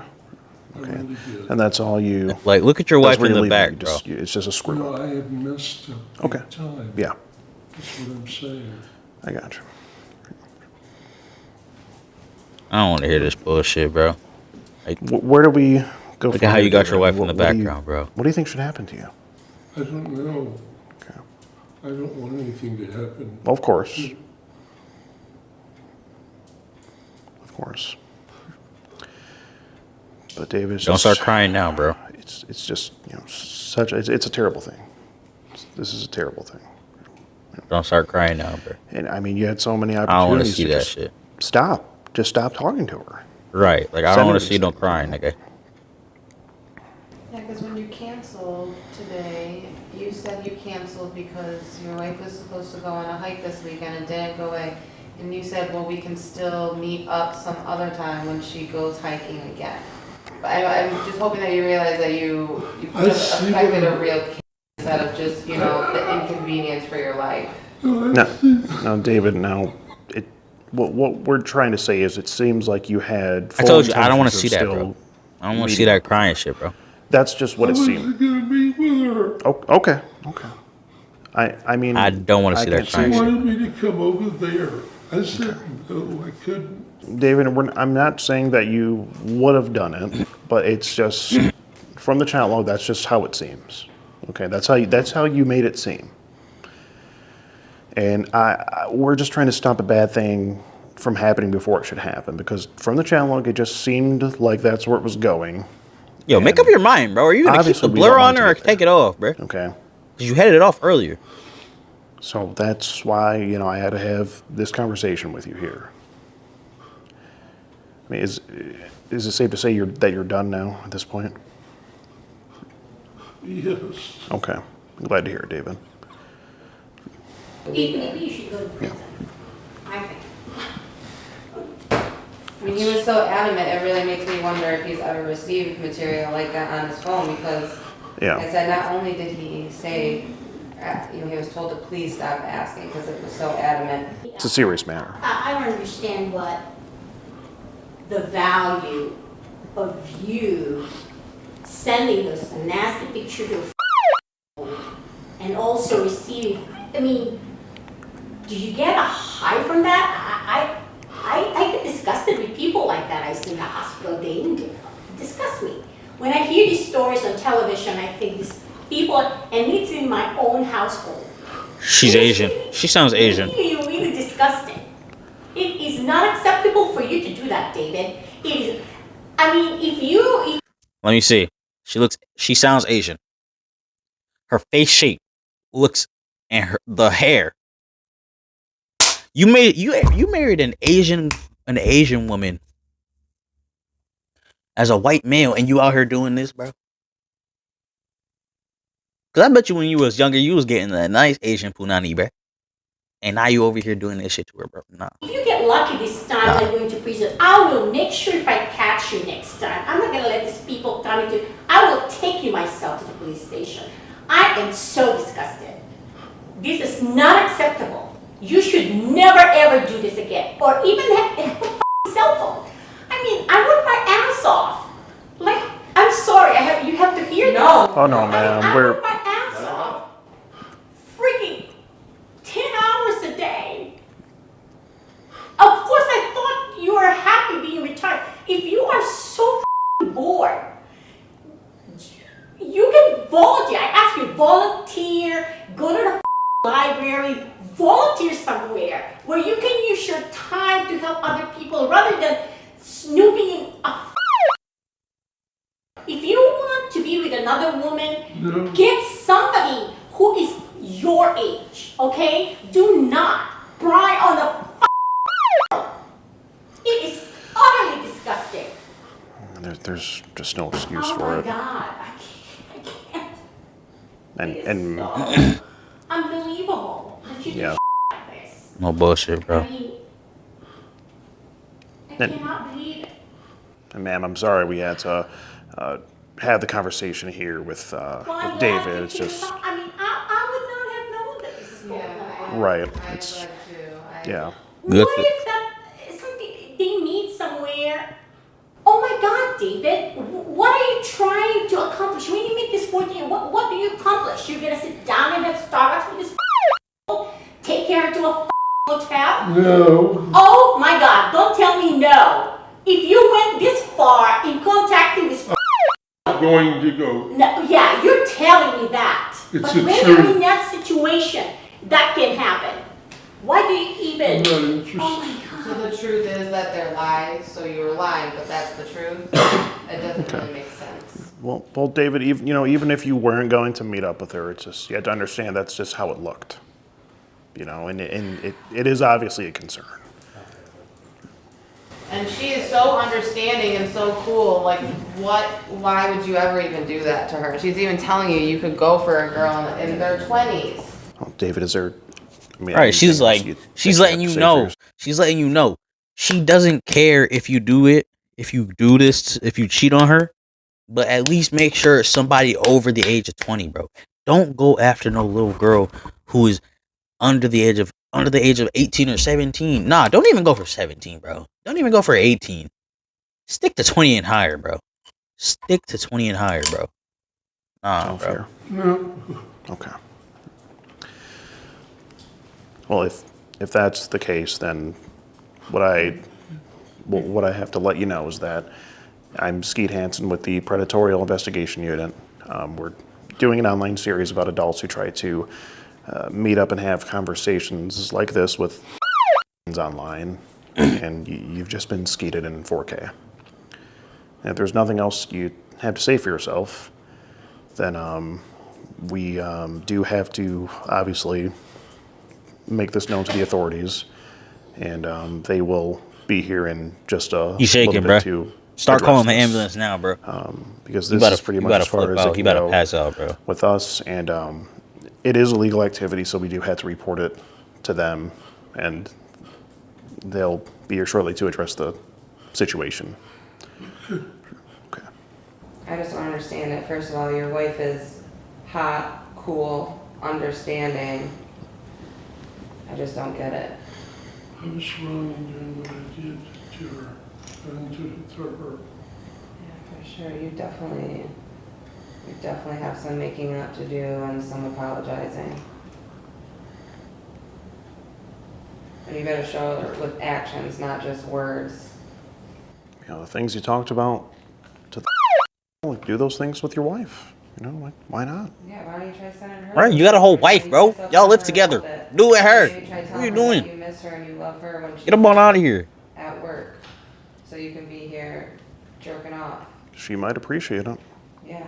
I really did. And that's all you... Like, look at your that's wife where in you're the leaving. back, bro. It's just a squirrel. No, I have missed a Okay. big time. Yeah, That's what I'm saying. I got you. I don't want to hear this bullshit, bro. Like, Where do we go look from at how here, you got David? your wife in the What do you- background, bro. What do you think should happen to you? I don't know. Okay. I don't want anything to happen. Of course. Of course. But David, Don't start crying now, bro. It's just, you know, it's a terrible thing. This is a terrible thing. Don't start crying now, bro. And I mean, you had so many I don't want to opportunities see to that just shit. stop. Just stop talking to her. Right. Like, I Send don't her want this to see no thing. crying, nigga. Yeah, because when you canceled today, you said you canceled because your wife was supposed to go on a hike this weekend and didn't go away. And you said, well, we can still meet up some other time when she goes hiking again. But I'm just hoping that you realize that you could have see affected what- a real kid instead of just, you know, the inconvenience for your life. No, David. Now, what we're trying to say is, it seems like you had. I told you, I don't want to intentions see of that, bro. still I don't want to see meeting that up. crying shit, bro. That's just what it I was seemed. gonna meet with her. Oh, okay. I mean, I don't wanna see that can't crying She shit. wanted me to come over there. I said, no, I couldn't. David, I'm not saying that you would have done it, but it's just from the chat log. That's just how it seems. Okay, that's how you made it seem. And we're just trying to stop a bad thing from happening before it should happen, because from the chat log, it just seemed like that's where it was going. Yo, make up your mind, bro. Are you gonna keep Obviously, the we blur don't on want there or to get take it off, bro? Okay. Because you headed it off earlier. So that's why, you know, I had to have this conversation with you here. I mean, is it safe to say that you're done now at this point? Yes. Okay. I'm glad to hear it, David. Maybe you should go to prison. I think. I mean, he was so adamant, it really makes me wonder if he's ever received material like that on his phone, because Yeah. I said, not only did he say, you know, he was told to please stop asking because it was so adamant. It's a serious matter. I don't understand what the value of you sending those nasty pictures to and also receiving. I mean, do you get a high from that? I get disgusted with people like that I see in the hospital. They disgust me. When I hear these stories on television, I think these people, and it's in my own household. She's Asian. She sounds Asian. Really, really disgusting. It is not acceptable for you to do that, David. It is. I mean, if Let me see. She sounds Asian. Her face shape looks, and the hair. You married an Asian woman as a white male, and you out here doing this, bro. Cause I bet you when you was younger, you was getting that nice Asian punani, bro. And now you over here doing this shit to her, bro. Nah. If you get lucky this time and going to prison, I will make sure if I catch you next time. I'm not gonna let these people come into. I will take you myself to the police station. I am so disgusted. This is not acceptable. you should never ever do this again, or even have a cell phone. I mean, I work my ass off. Like, I'm sorry, you have to hear this. Oh no, ma'am. I work my ass off. Freaking 10 hours a day. Of course, I thought you were happy being retired. If you are so bored, you can volunteer. I ask you, volunteer, go to the library, volunteer somewhere where you can use your time to help other people rather than snooping in a. If you want to be with another woman, get somebody who is your age, okay? Do not pry on the. It is utterly disgusting. There's just no excuse Oh for my it. God, I can't. And Unbelievable that you do yeah. like this. No bullshit, I bro. mean, I And- cannot believe it. And ma'am, I'm sorry we had to have the conversation here with Well, I'm glad David. you It's came just up. I mean, I would not have known that this is going on. right. It's yeah. Good. What if that something they meet somewhere? Oh my God, David, what are you trying to accomplish? When you make this 14, what do you accomplish? You're gonna sit down and have Starbucks with this take care to a hotel? No. Oh my God, don't tell me no. If you went this far in contacting this I'm going to go. no, yeah, you're telling me that. It's but the when truth. you're in that situation, that can happen. Why do you even? I'm not interested. Oh my So God. the truth is that they're lies, so you were lying, but that's the truth? It doesn't really make sense. Well, David, even if you weren't going to meet up with her, it's just you have to understand that's just how it looked. And it is obviously a concern. And she is so understanding and so cool. Like, why would you ever even do that to her? She's even telling you could go for a girl in their 20s. Well, David, is there? I mean, All right, she's anything else like, she's letting you know. She's letting you know. She doesn't care if you do it, if you do this, if you cheat on her, but at least make sure it's somebody over the age of 20, bro. Don't go after no little girl who is under the age of 18 or 17. Nah, don't even go for 17, bro. Don't even go for 18. Stick to 20 and higher, bro. Stick to 20 and higher, bro. Nah, Oh, bro. fair. No. Okay. Well, if that's the case, then what I have to let you know is that I'm Skeet Hansen with the Predatorial Investigation Unit. We're doing an online series about adults who try to meet up and have conversations like this with online, and you've just been skeeted in 4K. And if there's nothing else you have to say for yourself, then we do have to obviously make this known to the authorities, and they will be here in just a You shaking, little bro. bit to Start address calling the this. ambulance now, bro. Because You this better- is pretty you much better as far flip as out. it You can better go pass out, bro. with us, and it is illegal activity, so we do have to report it to them, and they'll be here shortly to address the situation. Okay. I just don't understand it. First of all, your wife is hot, cool, understanding. I just don't get it. I was wrong in doing what I did to her and to her. Yeah, for sure. You definitely have some making up to do and some apologizing. And you better show it with actions, not just words. The things you talked about, do those things with your wife. Why not? Yeah, why don't you try sending her? Right, you got a whole wife, bro. Y'all live together. Do it with her. Maybe try What telling are you her that doing? you miss her and you love her when she's Get them on out of here. at work, so you can be here jerking off. She might appreciate it. Yeah.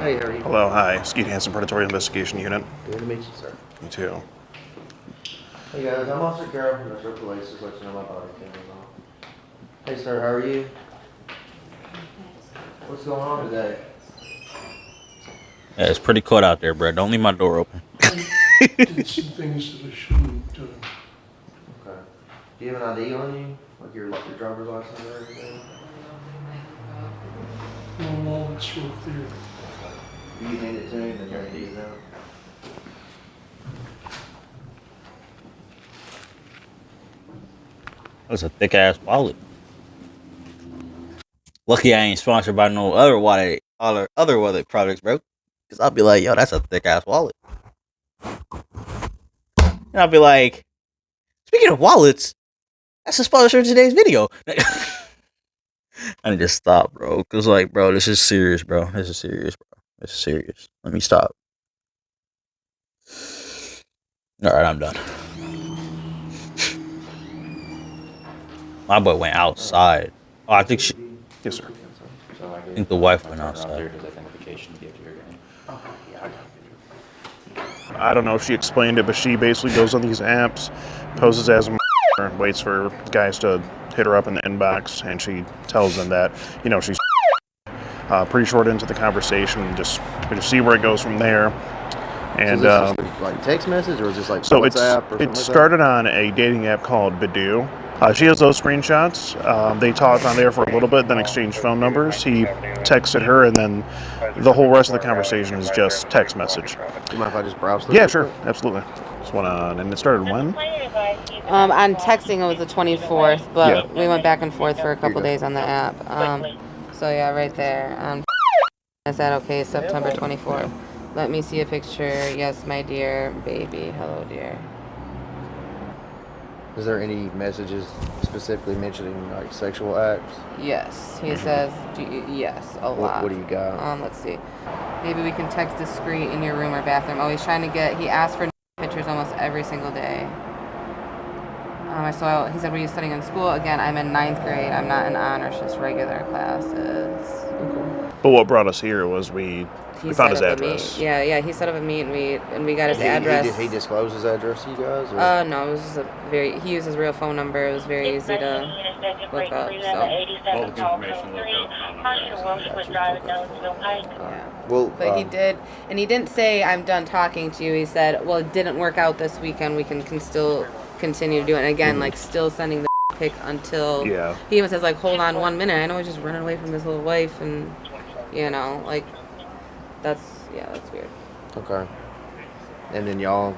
Hey, how are you? Hello, hi. Skeet Hansen, Predatory Investigation Unit. Good to meet you, sir. Me too. Hey guys, I'm Officer Carroll from Metro Police, just let you know my body camera's on. Hey sir, how are you? What's going on today? Yeah, it's pretty cold out there, bro. Don't leave my door open. I did some things that I shouldn't have done. Okay. Do you have an ID on you? Like your driver's license or everything? No, it's right there. You hand it to me, then your ID's out. That's a thick ass wallet. Lucky I ain't sponsored by no other wallet products, bro. Cause I'll be like, yo, that's a thick ass wallet. And I'll be like, speaking of wallets, that's the sponsor of today's video. I need to stop, bro. Cause like, bro, this is serious, bro. This is serious, bro. This is serious. Let me stop. All right, I'm done. My boy went outside. Oh, I think she. Yes, sir. I think the wife went outside. I don't know if she explained it, but she basically goes on these apps, poses as a and waits for guys to hit her up in the inbox, and she tells them that, you know, she's pretty short into the conversation. We just see where it goes from there. And so is this like text message, or is this like so WhatsApp or something it started on a dating app called Badoo. She has those screenshots. They talked on there for a little bit, then exchanged phone numbers. He texted her, and then the whole rest of the conversation is just text message. Do you mind if I just browse through? Yeah, sure, absolutely. Just went on, and it started when? On texting it was the 24th, but Yeah. we went back and forth for a couple days on the app. So yeah, right there. I said, okay, September 24th. Let me see a picture. Yes, my dear baby. Hello, dear. Is there any messages specifically mentioning like sexual acts? Yes, he says, yes, a lot. What do you got? Let's see. Maybe we can text discreet in your room or bathroom. Oh, he's trying to he asked for pictures almost every single day. So he said, were you studying in school? Again, I'm in 9th grade. I'm not in honors, just regular classes. But what brought us here was we found his set up a address. meet. Yeah, he set up a meet and we got his address. Did he disclose his address to you guys? Or? No, it was just he used his real phone number. It was very easy to look up. So. All the information looked up. Yeah. Well, but he did, and he didn't say I'm done talking to you. He said, well, it didn't work out this weekend. We can still continue to do it. And again, like still sending the pic until he even says like, hold on 1 minute. I know he's just running away from his little wife, and you know, like that's weird. Okay. And then y'all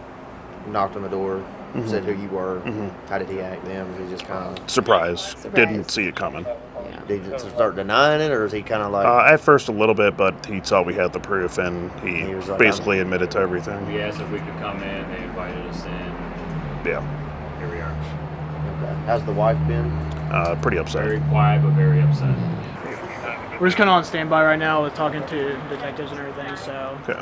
knocked on the door, said who you were. How did he act then? Was he just kind of surprised? Didn't see it coming. Yeah. Did he start denying it, or is he kind of like? At first a little bit, but he saw we had the proof, and he was like, basically admitted to everything. We asked if we could come in. They invited us in. Yeah. Here we are. Okay. How's the wife been? Pretty upset. Very quiet, but very upset. We're just kind of on standby right now with talking to detectives and everything, so okay.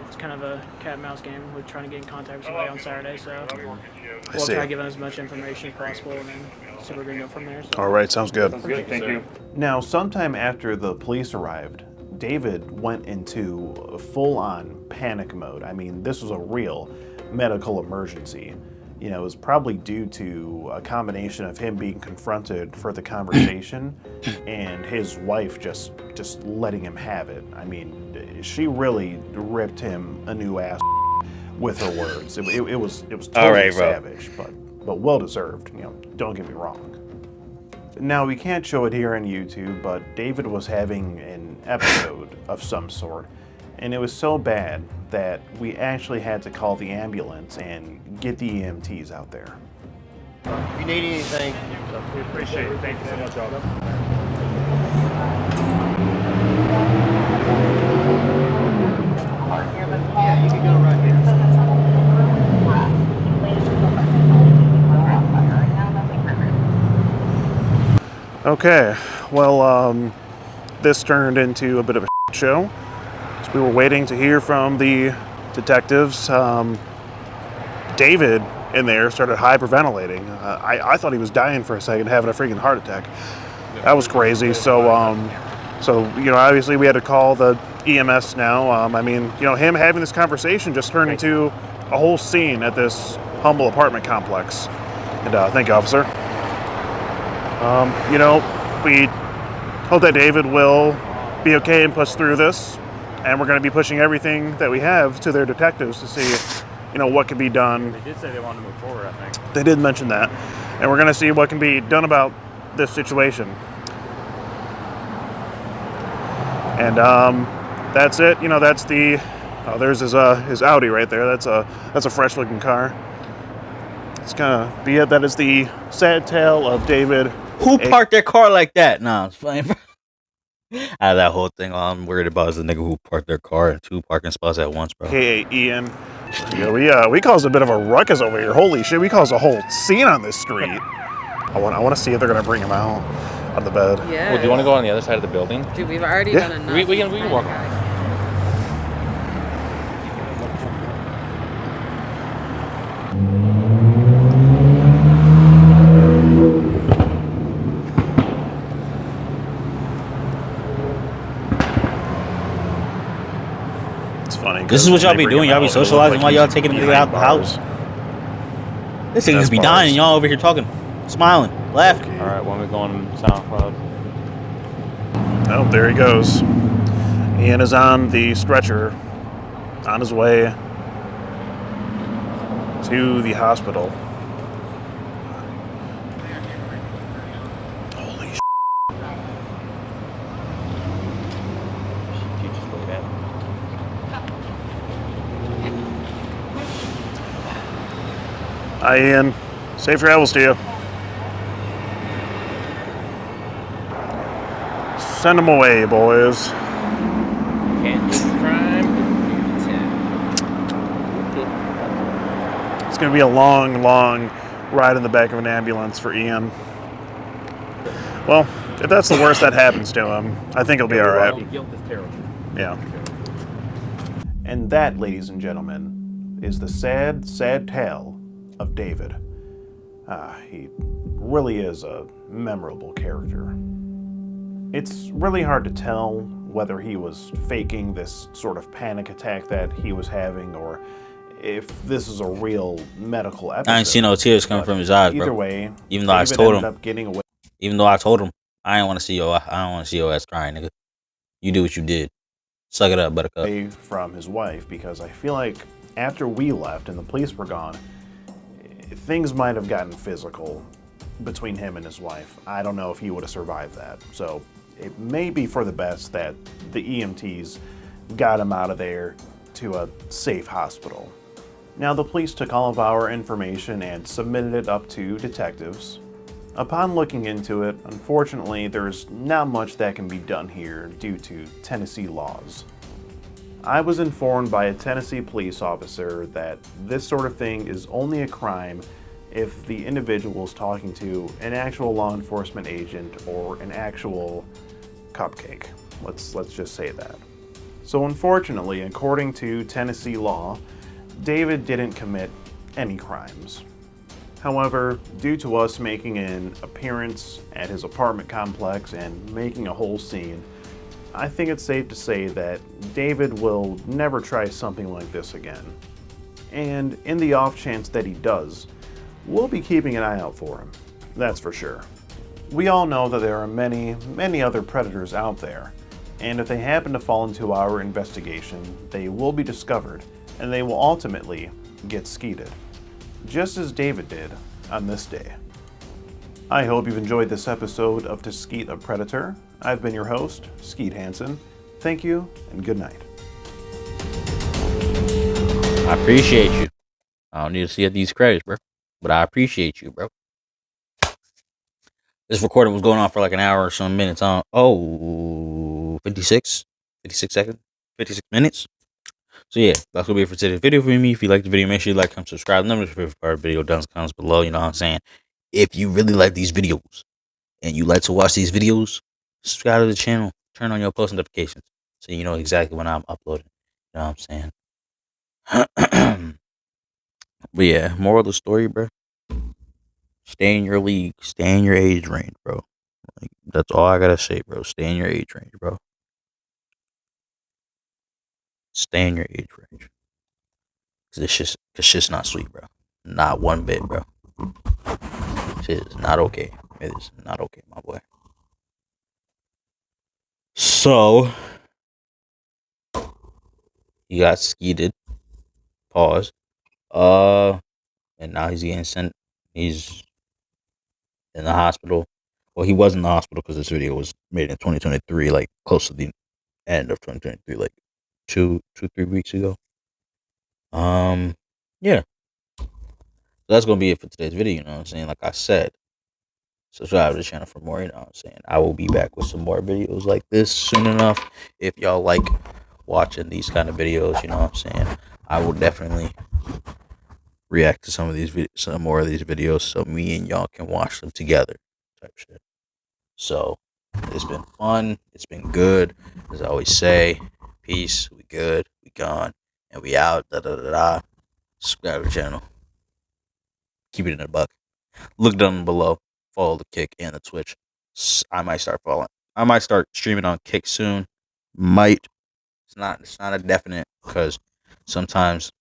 It's kind of a cat and mouse game. We're trying to get in contact with somebody on Saturday, so we'll see. try to give them as much information as possible and then see where we're going to go from there. So. All right, sounds good. Sounds good, thank you. Now, sometime after the police arrived, David went into full-on panic mode. I mean, this was a real medical emergency. You know, it was probably due to a combination of him being confronted for the conversation and his wife just letting him have it. I mean, she really ripped him a new ass with her words. It was totally savage, but well deserved. You know, don't get me wrong. Now, we can't show it here on YouTube, but David was having an episode of some sort, and it was so bad that we actually had to call the ambulance and get the EMTs out there. If you need anything, We appreciate it. Thank you so much, Aldo. yeah, you can go right here. Okay, well, this turned into a bit of a show. So we were waiting to hear from the detectives. David in there started hyperventilating. I thought he was dying for a second, having a freaking heart attack. That was crazy. So you know, obviously we had to call the EMS now. I mean, you know, him having this conversation just turned into a whole scene at this humble apartment complex. And thank you, officer. You know, we hope that David will be okay and push through this. And we're going to be pushing everything that we have to their detectives to see, you know, what can be done. They did say they wanted to move forward, I think. They did mention that. And we're going to see what can be done about this situation. And that's it. You know, that's the... there's his Audi right there. That's a fresh looking car. It's gonna be it. That is the sad tale of David. Who parked their car like that? Nah, it's fine. Out of that whole thing, all I'm worried about is the nigga who parked their car in 2 parking spots at once, bro. Hey, Ian. Yeah, we caused a bit of a ruckus over here. Holy shit, we caused a whole scene on this street. I want to see if they're gonna bring him out of the bed. Yeah. Well, do you want to go on the other side of the building? Dude, we've already done enough. We can walk on. It's funny. This is what y'all be doing. Y'all be socializing while y'all taking the nigga out the house. This nigga be dying and y'all over here talking, smiling, laughing. All right, when we go on SoundCloud. Oh, there he goes. Ian is on the stretcher, on his way to the hospital. Holy shit. Hi, Ian. Safe travels to you. Send them away, boys. Can't do crime. It's going to be a long, long ride in the back of an ambulance for Ian. Well, if that's the worst that happens to him, I think he'll be all right. Guilt is terrible. Yeah. And that, ladies and gentlemen, is the sad, sad tale of David. He really is a memorable character. It's really hard to tell whether he was faking this sort of panic attack that he was having or if this is a real medical episode. I ain't seen no tears coming from his eyes, bro. Either way, even though David I told ended him, up getting away. even though I told him, I don't want to see your ass crying, nigga. You do what you did. Suck it up, buttercup. From his wife, because I feel like after we left and the police were gone, things might have gotten physical between him and his wife. I don't know if he would have survived that. So it may be for the best that the EMTs got him out of there to a safe hospital. Now, the police took all of our information and submitted it up to detectives. Upon looking into it, unfortunately, there's not much that can be done here due to Tennessee laws. I was informed by a Tennessee police officer that this sort of thing is only a crime if the individual is talking to an actual law enforcement agent or an actual cupcake. Let's just say that. So unfortunately, according to Tennessee law, David didn't commit any crimes. However, due to us making an appearance at his apartment complex and making a whole scene, I think it's safe to say that David will never try something like this again. And in the off chance that he does, we'll be keeping an eye out for him, that's for sure. We all know that there are many, many other predators out there, and if they happen to fall into our investigation, they will be discovered, and they will ultimately get skeeted, just as David did on this day. I hope you've enjoyed this episode of To Skeet a Predator. I've been your host, Skeet Hansen. Thank you, and good night. I appreciate you. I don't need to see these credits, bro. But I appreciate you, bro. This recording was going on for like an hour or some minutes. 56 seconds, 56 minutes. So yeah, that's gonna be it for today's video for me. If you like the video, make sure you like, comment, subscribe. Let me know your favorite part of the video down in the comments below. You know what I'm saying? If you really like these videos and you like to watch these videos, subscribe to the channel. Turn on your post notifications so you know exactly when I'm uploading. You know what I'm saying? But yeah, moral of the story, bro. Stay in your league. Stay in your age range, bro. Like, that's all I gotta say, bro. Stay in your age range, bro. Stay in your age range. Cause it's just not sweet, bro. Not one bit, bro. Shit is not okay. It is not okay, my boy. So he got skeeted. Pause. And now he's getting sent. He's in the hospital. Well, he was in the hospital because this video was made in 2023, like close to the end of 2023, like 3 weeks ago. Yeah. that's gonna be it for today's video. You know what I'm saying? Like I said, subscribe to the channel for more. You know what I'm saying? I will be back with some more videos like this soon enough. If y'all like watching these kind of videos, you know what I'm saying? I will definitely react to some more of these videos, so me and y'all can watch them together, type shit. So it's been fun. It's been good. As I always say, peace. We good. We gone, and we out. Da da da da. Subscribe to the channel. Keep it in a buck. Look down below. Follow the Kick and the Twitch. I might start following. I might start streaming on Kick soon. Might. It's not a definite, because sometimes,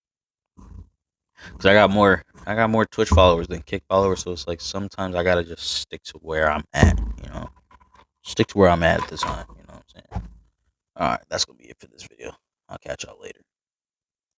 because I got more Twitch followers than Kick followers, so it's like sometimes I gotta just stick to where I'm at. You know, stick to where I'm at the time. You know what I'm saying? All right, that's gonna be it for this video. I'll catch y'all later.